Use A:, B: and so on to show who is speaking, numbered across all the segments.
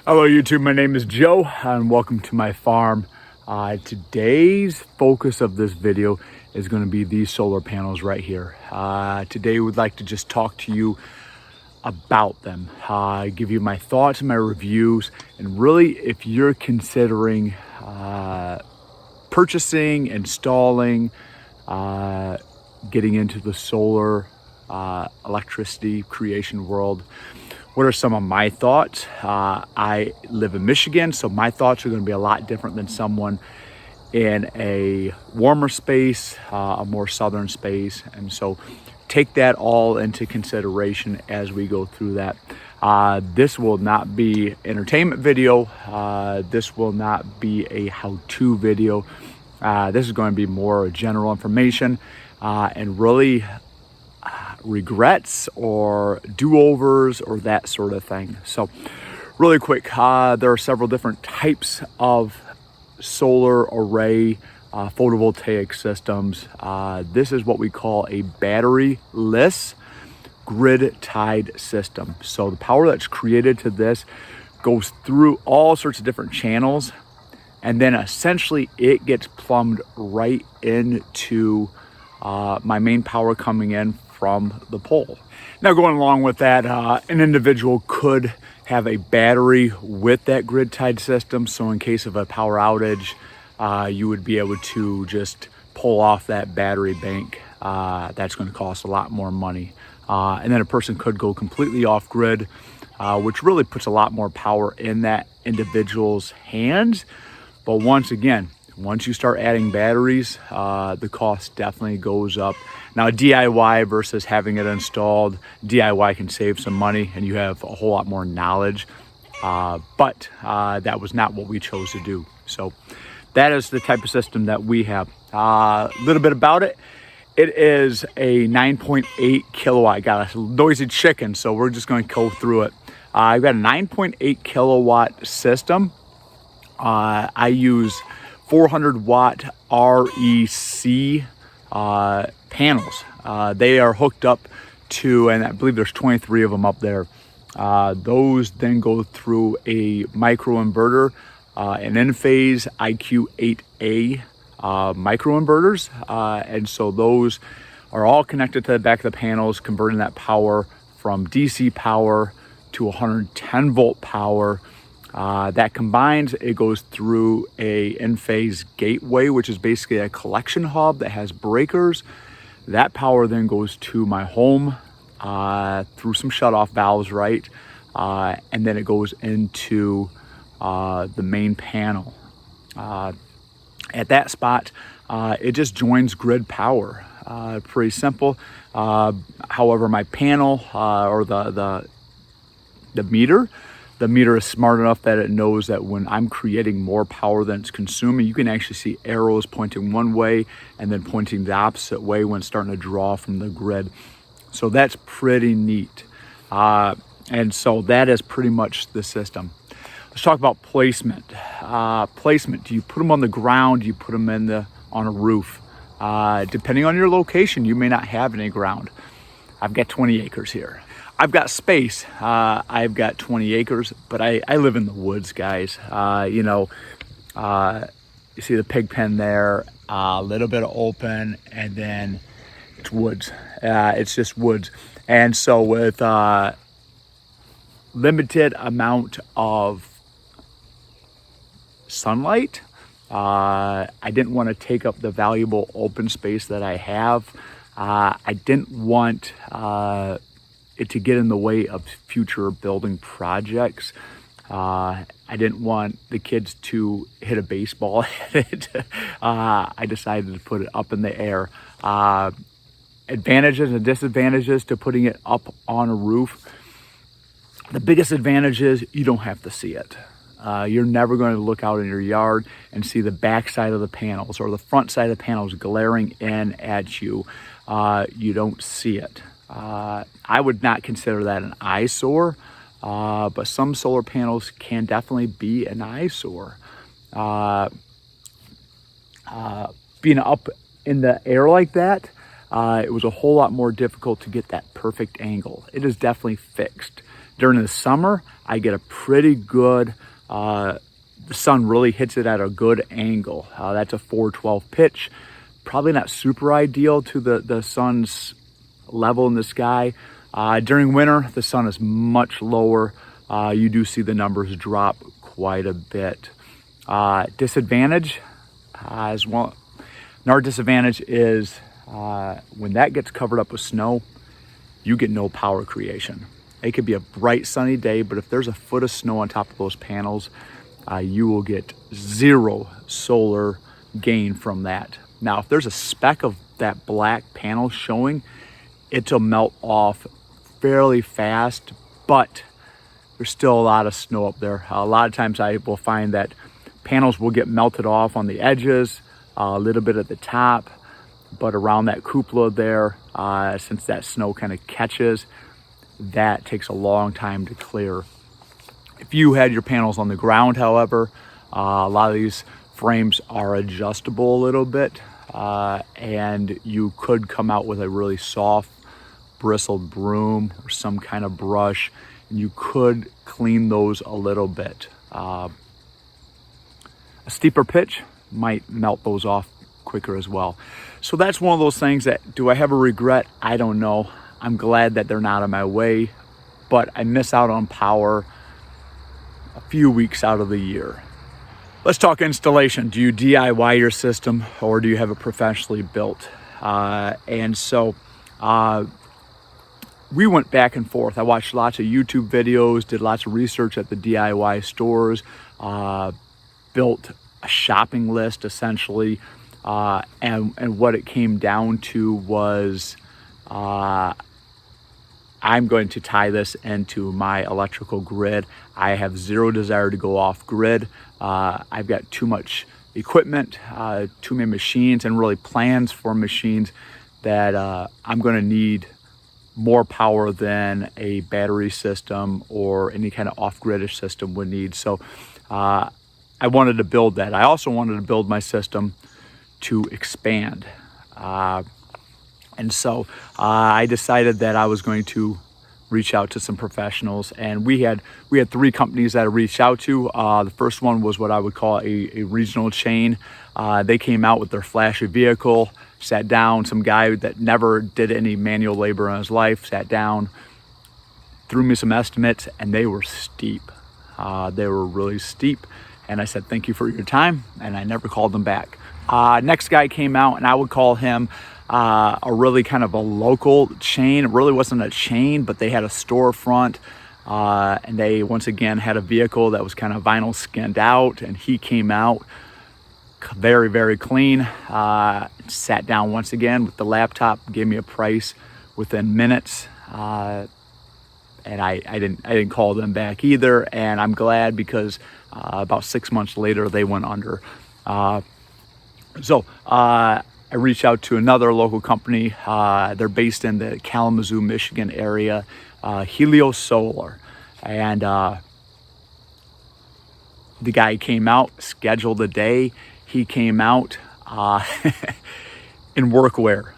A: Hello YouTube, my name is Joe and welcome to my farm. Today's focus of this video is going to be these solar panels right here. Today we'd like to just talk to you about them, give you my thoughts and my reviews, and really if you're considering purchasing, installing, getting into the solar electricity creation world. What are some of my thoughts? I live in Michigan, so my thoughts are going to be a lot different than someone in a warmer space, a more southern space. And so take that all into consideration as we go through that. This will not be entertainment video. This will not be a how-to video. This is going to be more general information and really regrets or do-overs or that sort of thing. So really quick, there are several different types of solar array photovoltaic systems. This is what we call a battery-less grid-tied system. So the power that's created to this goes through all sorts of different channels, and then essentially it gets plumbed right into my main power coming in from the pole. Now, going along with that, an individual could have a battery with that grid tied system. So in case of a power outage, you would be able to just pull off that battery bank. That's going to cost a lot more money. And then a person could go completely off grid, which really puts a lot more power in that individual's hands. But once again, once you start adding batteries, the cost definitely goes up. Now, DIY versus having it installed, DIY can save some money and you have a whole lot more knowledge, but that was not what we chose to do. So that is the type of system that we have. A little bit about it. It is a 9.8 kilowatt. Got a noisy chicken, so we're just going to go through it. I've got a 9.8 kilowatt system. I use 400 watt REC panels. They are hooked up to, and I believe there's 23 of them up there. Those then go through a microinverter, an Enphase IQ8A microinverters. And so those are all connected to the back of the panels, converting that power from DC power to 110 volt power. That combines, it goes through a Enphase gateway, which is basically a collection hub that has breakers. That power then goes to my home through some shutoff valves, right? And then it goes into the main panel. At that spot, it just joins grid power. Pretty simple. However, my panel or the meter, the meter is smart enough that it knows that when I'm creating more power than it's consuming, you can actually see arrows pointing one way and then pointing the opposite way when it's starting to draw from the grid. So that's pretty neat. And so that is pretty much the system. Let's talk about placement. Placement, do you put them on the ground? Do you put them on a roof? Depending on your location, you may not have any ground. I've got 20 acres here. I've got space. I've got 20 acres, but I live in the woods, guys. You see the pig pen there, a little bit of open, and then it's woods. It's just woods. And so with limited amount of sunlight, I didn't want to take up the valuable open space that I have. I didn't want it to get in the way of future building projects. I didn't want the kids to hit a baseball at it. I decided to put it up in the air. Advantages and disadvantages to putting it up on a roof. The biggest advantage is you don't have to see it. You're never going to look out in your yard and see the back side of the panels or the front side of the panels glaring in at you. You don't see it. I would not consider that an eyesore, but some solar panels can definitely be an eyesore. Being up in the air like that, it was a whole lot more difficult to get that perfect angle. It is definitely fixed. During the summer, I get a pretty good, the sun really hits it at a good angle. That's a 412 pitch. Probably not super ideal to the sun's level in the sky. During winter, the sun is much lower. You do see the numbers drop quite a bit. Disadvantage as well. Another disadvantage is when that gets covered up with snow, you get no power creation. It could be a bright sunny day, but if there's a foot of snow on top of those panels, you will get zero solar gain from that. Now, if there's a speck of that black panel showing, it'll melt off fairly fast, but there's still a lot of snow up there. A lot of times I will find that panels will get melted off on the edges, a little bit at the top, but around that cupola there, since that snow kind of catches, that takes a long time to clear. If you had your panels on the ground, however, a lot of these frames are adjustable a little bit, and you could come out with a really soft bristled broom or some kind of brush, and you could clean those a little bit. A steeper pitch might melt those off quicker as well. So that's one of those things that, do I have a regret? I don't know. I'm glad that they're not in my way, but I miss out on power a few weeks out of the year. Let's talk installation. Do you DIY your system or do you have it professionally built? We went back and forth. I watched lots of YouTube videos, did lots of research at the DIY stores, built a shopping list essentially, and what it came down to was I'm going to tie this into my electrical grid. I have zero desire to go off grid. I've got too much equipment, too many machines, and really plans for machines that I'm going to need more power than a battery system or any kind of off-gridish system would need. So I wanted to build that. I also wanted to build my system to expand. And so I decided that I was going to reach out to some professionals, and we had 3 companies that I reached out to. The first one was what I would call a regional chain. They came out with their flashy vehicle, sat down, some guy that never did any manual labor in his life, sat down, threw me some estimates, and they were steep. They were really steep. And I said, thank you for your time, and I never called them back. Next guy came out, and I would call him a really kind of a local chain. It really wasn't a chain, but they had a storefront, and they once again had a vehicle that was kind of vinyl skinned out, and he came out very, very clean. Sat down once again with the laptop, gave me a price within minutes, and I didn't call them back either. And I'm glad, because about 6 months later they went under. So I reached out to another local company. They're based in the Kalamazoo, Michigan area, Helio Solar, and the guy came out, scheduled a day. He came out in workwear,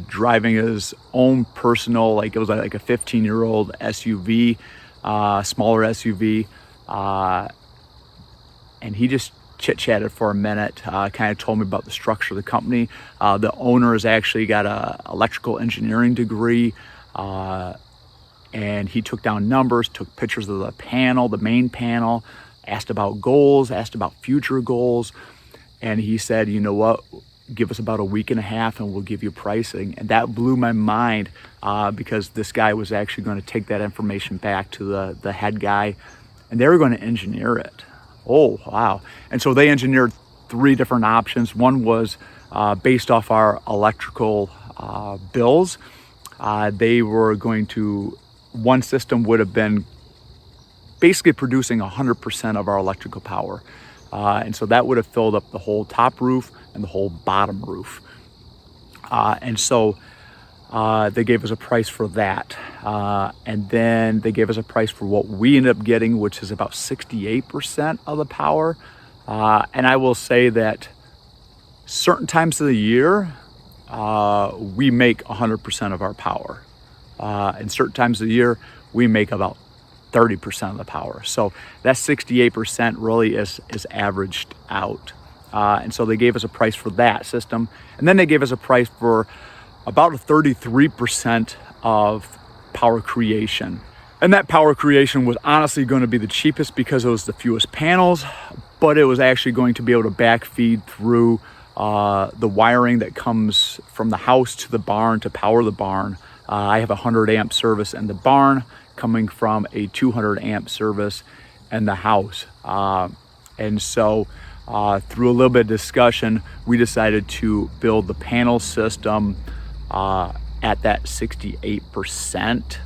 A: driving his own personal, it was like a 15-year-old SUV, smaller SUV, and he just chit-chatted for a minute, kind of told me about the structure of the company. The owner has actually got a electrical engineering degree, and he took down numbers, took pictures of the panel, the main panel, asked about goals, asked about future goals. And he said, you know what, give us about a week and a half and we'll give you pricing. And that blew my mind, because this guy was actually going to take that information back to the head guy, and they were going to engineer it. Oh, wow. And so they engineered 3 different options. One was based off our electrical bills. They were going to, one system would have been basically producing 100% of our electrical power. And so that would have filled up the whole top roof and the whole bottom roof. And so they gave us a price for that. And then they gave us a price for what we ended up getting, which is about 68% of the power. And I will say that certain times of the year, we make 100% of our power. And certain times of the year, we make about 30% of the power. So that 68% really is averaged out. And so they gave us a price for that system. And then they gave us a price for about a 33% of power creation. And that power creation was honestly going to be the cheapest because it was the fewest panels, but it was actually going to be able to backfeed through the wiring that comes from the house to the barn to power the barn. I have a 100 amp service in the barn coming from a 200 amp service in the house. And so through a little bit of discussion, we decided to build the panel system at that 68%.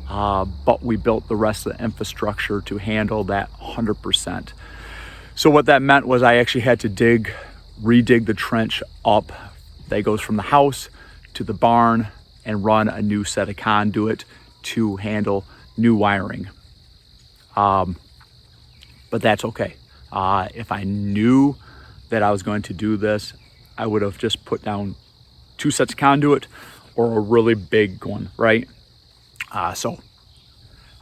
A: But we built the rest of the infrastructure to handle that 100%. So what that meant was I actually had to redig the trench up that goes from the house to the barn and run a new set of conduit to handle new wiring. But that's okay. If I knew that I was going to do this, I would have just put down 2 sets of conduit or a really big one, right? So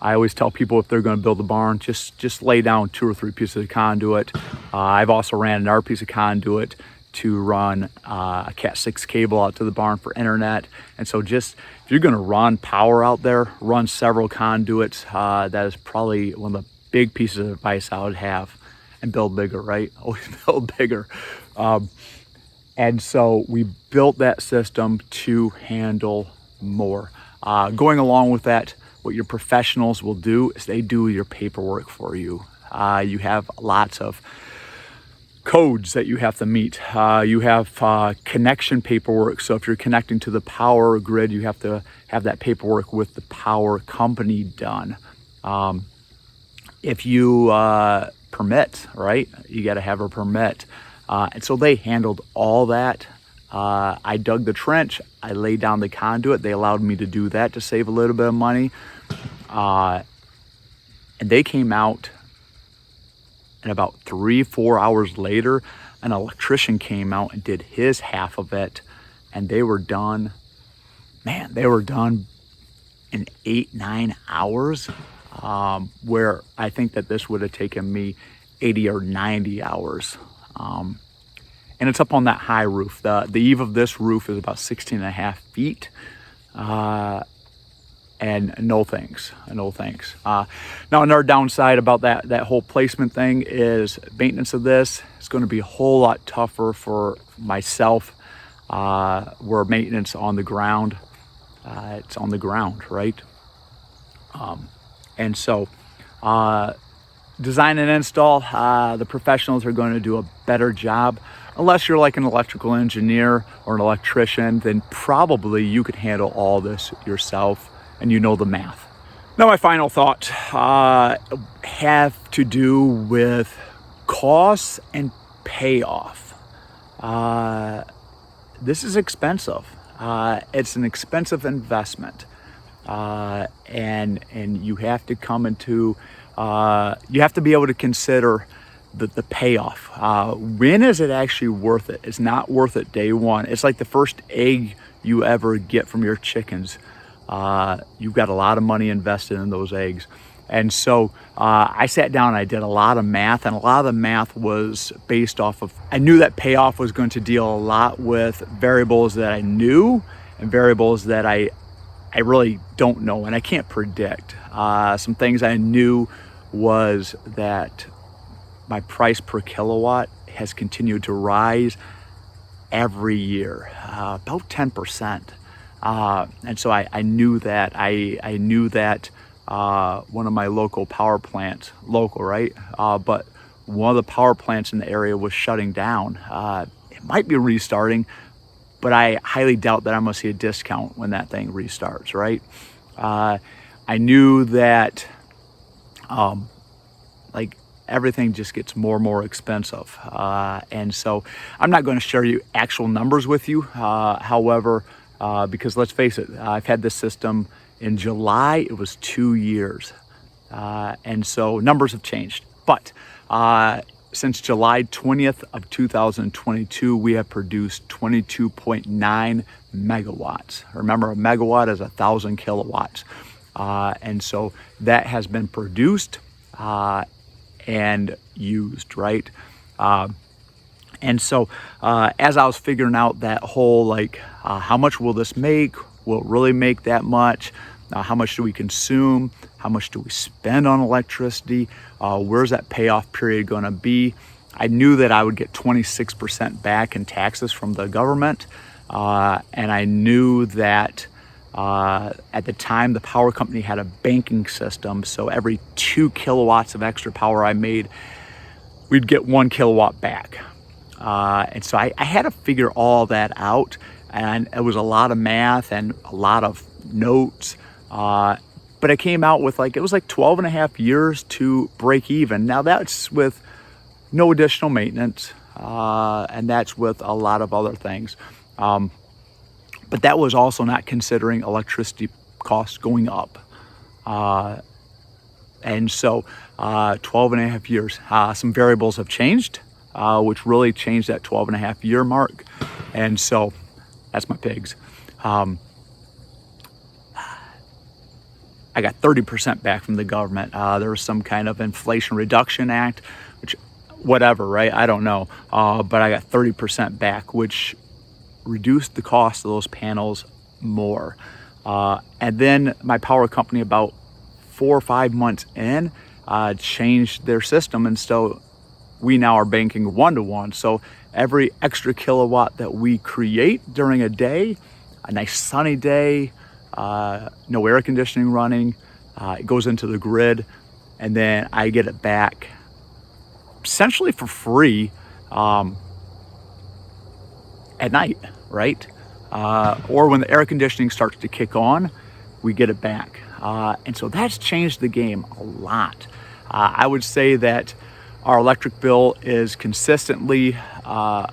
A: I always tell people if they're going to build a barn, just lay down 2 or 3 pieces of conduit. I've also ran another piece of conduit to run a Cat 6 cable out to the barn for internet. And so just if you're going to run power out there, run several conduits. That is probably one of the big pieces of advice I would have. And build bigger, right? Always build bigger. And so we built that system to handle more. Going along with that, what your professionals will do is they do your paperwork for you. You have lots of codes that you have to meet. You have connection paperwork. So if you're connecting to the power grid, you have to have that paperwork with the power company done. If you permit, right? You got to have a permit. And so they handled all that. I dug the trench, I laid down the conduit. They allowed me to do that to save a little bit of money. And they came out, and about 3-4 hours later, an electrician came out and did his half of it, and they were done. Man, they were done in 8-9 hours, where I think that this would have taken me 80 or 90 hours. And it's up on that high roof. The eave of this roof is about 16.5 feet. And no thanks. Now another downside about that whole placement thing is maintenance of this is going to be a whole lot tougher for myself. Where maintenance on the ground, it's on the ground, right? And so design and install, the professionals are going to do a better job. Unless you're like an electrical engineer or an electrician, then probably you could handle all this yourself and you know the math. Now my final thought have to do with costs and payoff. This is expensive. It's an expensive investment. And you have to come into, you have to be able to consider the payoff. When is it actually worth it? It's not worth it day one. It's like the first egg you ever get from your chickens. You've got a lot of money invested in those eggs. And so I sat down and I did a lot of math, and a lot of the math was based off of, I knew that payoff was going to deal a lot with variables that I knew and variables that I really don't know and I can't predict. Some things I knew was that my price per kilowatt has continued to rise every year, about 10%. And so I knew that. I knew that one of my local power plants, right? But one of the power plants in the area was shutting down. It might be restarting, but I highly doubt that I'm gonna see a discount when that thing restarts, right? I knew that like everything just gets more and more expensive. And so I'm not going to share you actual numbers with you. However, because let's face it, I've had this system in July, it was 2 years. And so numbers have changed. But since July 20th of 2022, we have produced 22.9 megawatts. Remember, a megawatt is 1,000 kilowatts. And so that has been produced and used, right? And so as I was figuring out that whole, like, how much will this make? Will it really make that much? How much do we consume? How much do we spend on electricity? Where's that payoff period going to be? I knew that I would get 26% back in taxes from the government. And I knew that at the time the power company had a banking system. So every 2 kilowatts of extra power I made, we'd get 1 kilowatt back. And so I had to figure all that out. And it was a lot of math and a lot of notes. But I came out with it was like 12 and a half years to break even. Now that's with no additional maintenance. And that's with a lot of other things. But that was also not considering electricity costs going up. And so 12 and a half years, some variables have changed, which really changed that 12 and a half year mark. And so that's my pigs. I got 30% back from the government. There was some kind of Inflation Reduction Act, which whatever, right? I don't know. But I got 30% back, which reduced the cost of those panels more. And then my power company, about 4 or 5 months in, changed their system. And so we now are banking 1-to-1. So every extra kilowatt that we create during a day, a nice sunny day, no air conditioning running, it goes into the grid, and then I get it back essentially for free at night, right? Or when the air conditioning starts to kick on, we get it back. And so that's changed the game a lot. I would say that our electric bill is consistently a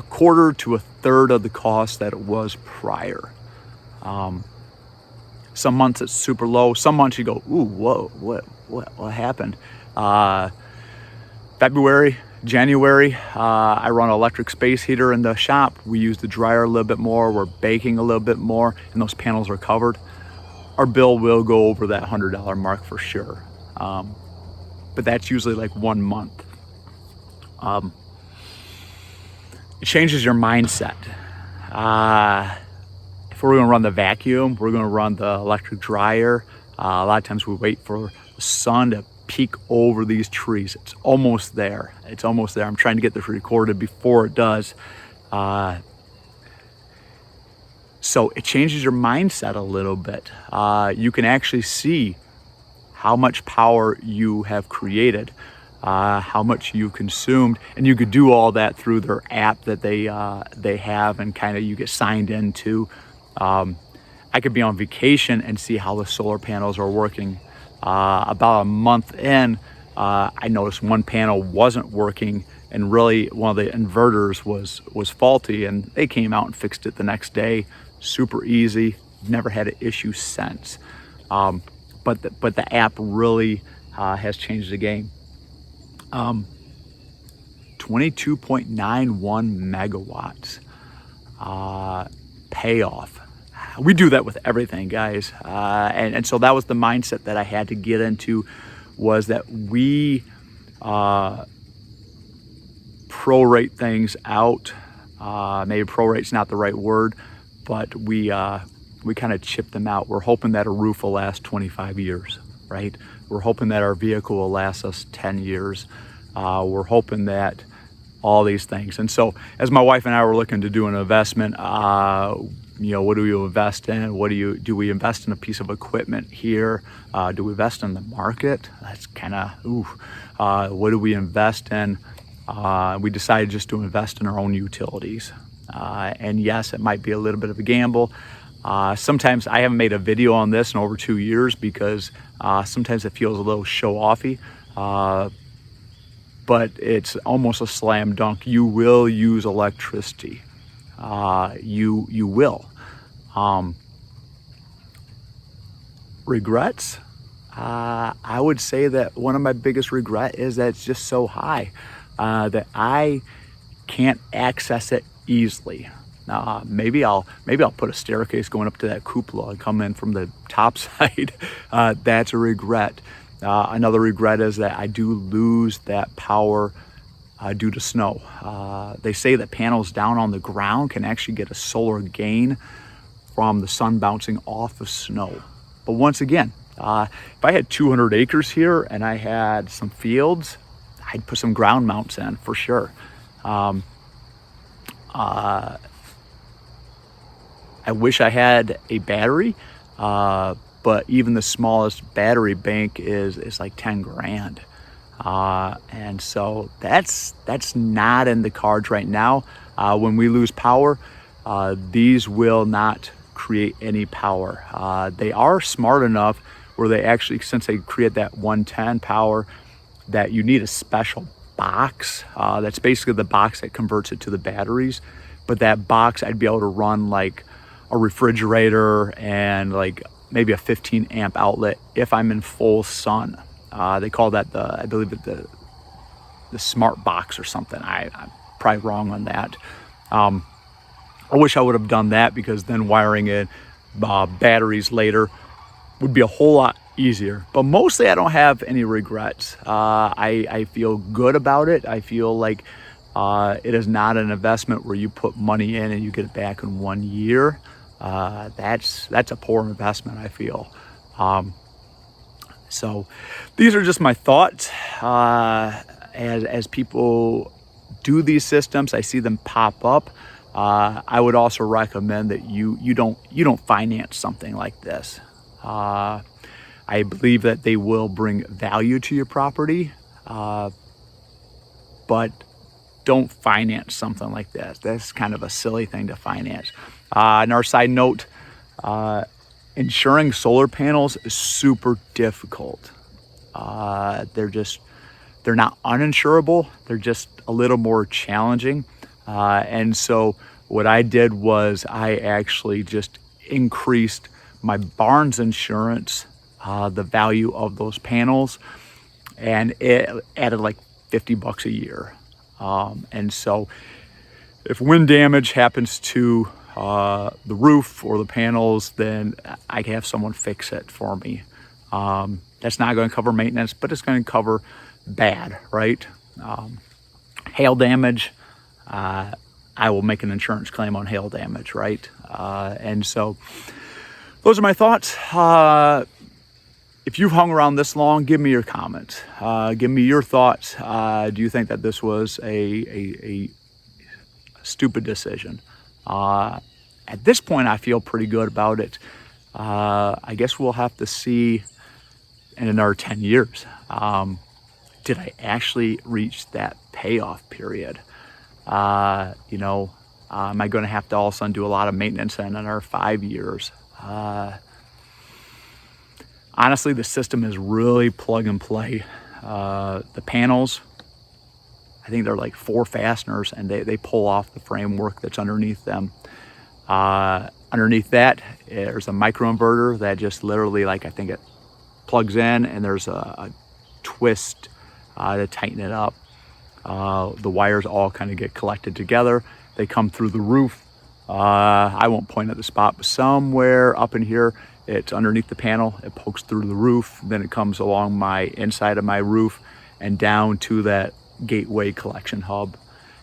A: quarter to a third of the cost that it was prior. Some months it's super low. Some months you go, ooh, whoa, what happened? February, January, I run an electric space heater in the shop. We use the dryer a little bit more. We're baking a little bit more, and those panels are covered. Our bill will go over that $100 mark for sure. But that's usually like 1 month. It changes your mindset. If we're gonna run the vacuum, we're gonna run the electric dryer. A lot of times we wait for the sun to peek over these trees. It's almost there. It's almost there. I'm trying to get this recorded before it does. So it changes your mindset a little bit. You can actually see how much power you have created, how much you consumed, and you could do all that through their app that they have, and kind of you get signed into. I could be on vacation and see how the solar panels are working. About a month in, I noticed one panel wasn't working, and really one of the inverters was faulty, and they came out and fixed it the next day. Super easy. Never had an issue since. But the app really has changed the game. 22.91 megawatts payoff. We do that with everything, guys. And so that was the mindset that I had to get into, was that we prorate things out. Maybe prorate's not the right word, but we kind of chip them out. We're hoping that a roof will last 25 years, right? We're hoping that our vehicle will last us 10 years. We're hoping that all these things. And so as my wife and I were looking to do an investment, what do we invest in? Do we invest in a piece of equipment here? Do we invest in the market? That's kind of, what do we invest in? We decided just to invest in our own utilities. And yes, it might be a little bit of a gamble. Sometimes I haven't made a video on this in over 2 years because sometimes it feels a little show-offy, but it's almost a slam dunk. You will use electricity. You will. Regrets? I would say that one of my biggest regret is that it's just so high that I can't access it easily. Maybe I'll put a staircase going up to that cupola and come in from the top side. That's a regret. Another regret is that I do lose that power due to snow. They say that panels down on the ground can actually get a solar gain from the sun bouncing off of snow. But once again, if I had 200 acres here and I had some fields, I'd put some ground mounts in for sure. I wish I had a battery, but even the smallest battery bank is like 10 grand. And so that's not in the cards right now. When we lose power, these will not create any power. They are smart enough where they actually, since they create that 110 power, that you need a special box. That's basically the box that converts it to the batteries. But that box, I'd be able to run like a refrigerator and like maybe a 15 amp outlet if I'm in full sun. They call that I believe the smart box or something. I'm probably wrong on that. I wish I would have done that, because then wiring in batteries later would be a whole lot easier. But mostly I don't have any regrets. I feel good about it. I feel like it is not an investment where you put money in and you get it back in 1 year. That's a poor investment, I feel. So these are just my thoughts. As people do these systems, I see them pop up. I would also recommend that you don't finance something like this. I believe that they will bring value to your property, but don't finance something like this. That's kind of a silly thing to finance. And our side note, insuring solar panels is super difficult. They're not uninsurable. They're just a little more challenging. And so what I did was I actually just increased my Barnes insurance, the value of those panels, and it added like $50 a year. And so if wind damage happens to the roof or the panels, then I can have someone fix it for me. That's not going to cover maintenance, but it's going to cover bad, right? Hail damage, I will make an insurance claim on hail damage, right? And so those are my thoughts. If you've hung around this long, give me your comments. Give me your thoughts. Do you think that this was a stupid decision? At this point, I feel pretty good about it. I guess we'll have to see in another 10 years. Did I actually reach that payoff period? Am I going to have to all of a sudden do a lot of maintenance in another 5 years? Honestly, the system is really plug and play. The panels, I think they're like 4 fasteners, and they pull off the framework that's underneath them. Underneath that, there's a microinverter that just literally, like, I think it plugs in, and there's a twist to tighten it up. The wires all kind of get collected together. They come through the roof. I won't point at the spot, but somewhere up in here, it's underneath the panel. It pokes through the roof. Then it comes along my inside of my roof and down to that gateway collection hub.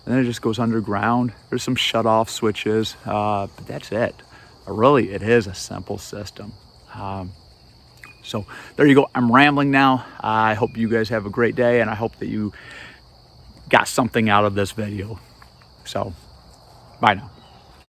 A: And then it just goes underground. There's some shut-off switches, but that's it. Really, it is a simple system. So there you go. I'm rambling now. I hope you guys have a great day, and I hope that you got something out of this video. So, bye now.